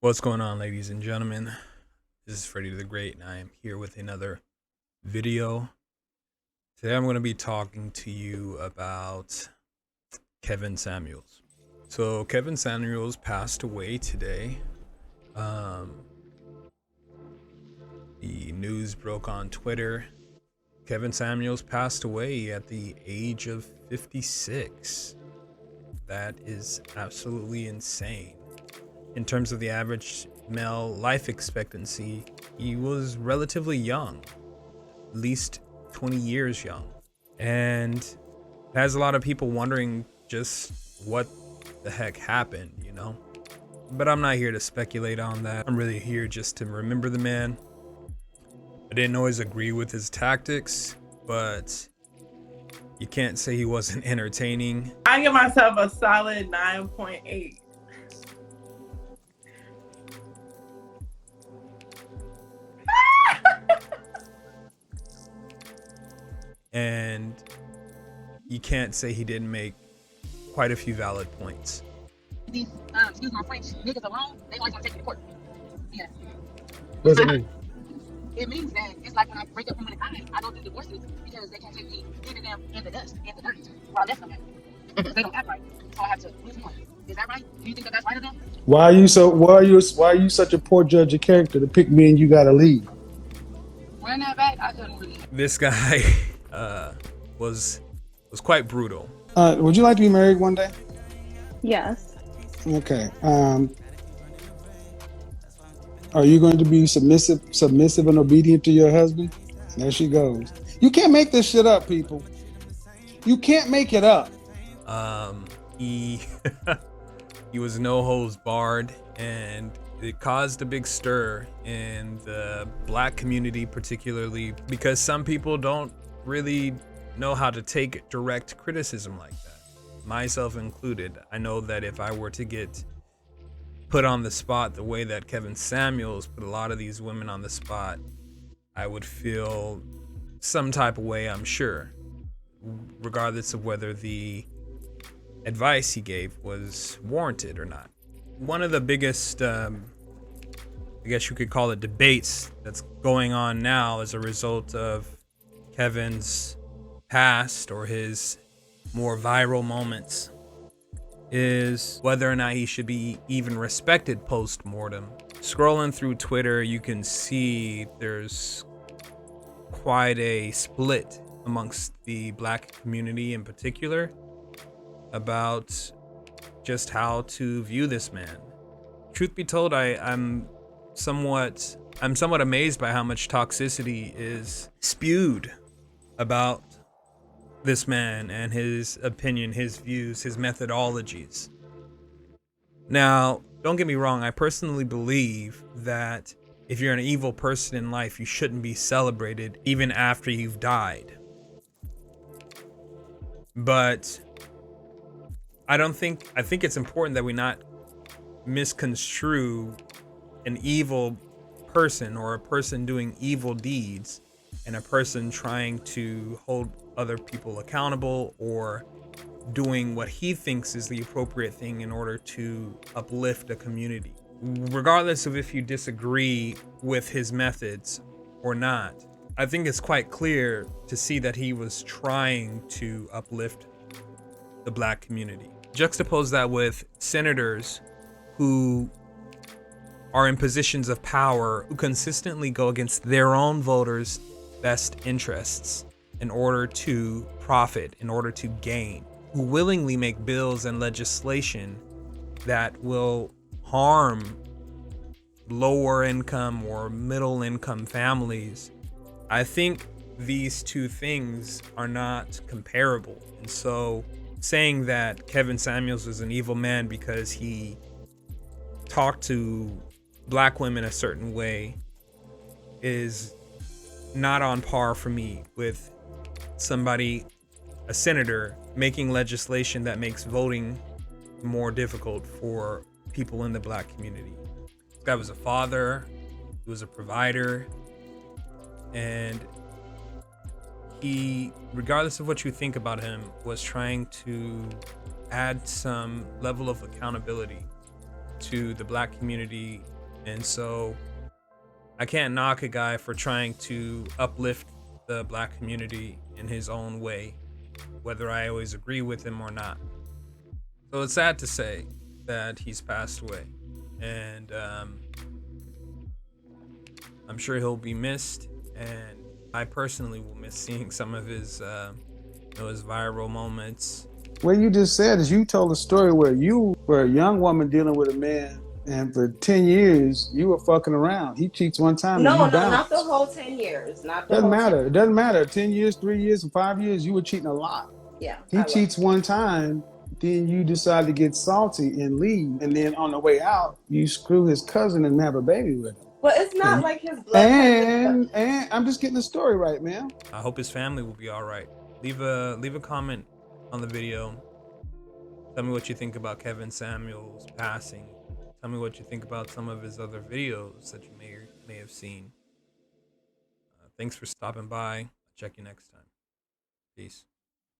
What's going on, ladies and gentlemen? This is Freddy the Great, and I am here with another video. Today, I'm going to be talking to you about Kevin Samuels. So, Kevin Samuels passed away today. The news broke on Twitter. Kevin Samuels passed away at the age of 56. That is absolutely insane. In terms of the average male life expectancy, he was relatively young, at least 20 years young. And it has a lot of people wondering just what the heck happened. But I'm not here to speculate on that. I'm really here just to remember the man. I didn't always agree with his tactics, but you can't say he wasn't entertaining. I give myself a solid 9.8. And you can't say he didn't make quite a few valid points. These, excuse my French, niggas alone, they always want to take me to court. Yeah. What does it mean? It means that it's like when I break up from a guy, I don't do divorces because they can't take me leaving them in the dust, in the dirt, where I left them at. Because they don't act right. So I have to move on. Is that right? Do you think that that's right of them? Why are you such a poor judge of character to pick me and you gotta leave? When that back, I couldn't really. This guy was quite brutal. Would you like to be married one day? Yes. Okay. Are you going to be submissive and obedient to your husband? There she goes. You can't make this shit up, people. You can't make it up. He he was no holds barred, and it caused a big stir in the black community, particularly because some people don't really know how to take direct criticism like that, myself included. I know that if I were to get put on the spot the way that Kevin Samuels put a lot of these women on the spot, I would feel some type of way, I'm sure, regardless of whether the advice he gave was warranted or not. One of the biggest, I guess you could call it, debates that's going on now as a result of Kevin's past or his more viral moments is whether or not he should be even respected post-mortem. Scrolling through Twitter, you can see there's quite a split amongst the black community in particular about just how to view this man. Truth be told, I'm somewhat amazed by how much toxicity is spewed about this man and his opinion, his views, his methodologies. Now, don't get me wrong, I personally believe that if you're an evil person in life, you shouldn't be celebrated even after you've died. But I think it's important that we not misconstrue an evil person or a person doing evil deeds and a person trying to hold other people accountable or doing what he thinks is the appropriate thing in order to uplift a community. Regardless of if you disagree with his methods or not, I think it's quite clear to see that he was trying to uplift the black community. Juxtapose that with senators who are in positions of power who consistently go against their own voters' best interests in order to profit, in order to gain, who willingly make bills and legislation that will harm lower income or middle income families. I think these two things are not comparable. And so saying that Kevin Samuels was an evil man because he talked to black women a certain way is not on par for me with somebody, a senator, making legislation that makes voting more difficult for people in the black community. This guy was a father, he was a provider, and he, regardless of what you think about him, was trying to add some level of accountability to the black community, and so I can't knock a guy for trying to uplift the black community in his own way, whether I always agree with him or not. So it's sad to say that he's passed away, and I'm sure he'll be missed, and I personally will miss seeing some of his his viral moments. What you just said is you told a story where you were a young woman dealing with a man, and for 10 years you were fucking around. He cheats one time and No, you no, bounce. not the whole 10 years. Not the Doesn't whole matter. 10. It doesn't matter. 10 years, 3 years, 5 years, you were cheating a lot. Yeah. He cheats one time, then you decide to get salty and leave. And then on the way out, you screw his cousin and have a baby with him. But it's not like his blood. And I'm just getting the story right, man. I hope his family will be all right. Leave a comment on the video. Tell me what you think about Kevin Samuels passing. Tell me what you think about some of his other videos that you may have seen. Thanks for stopping by. I'll check you next time. Peace.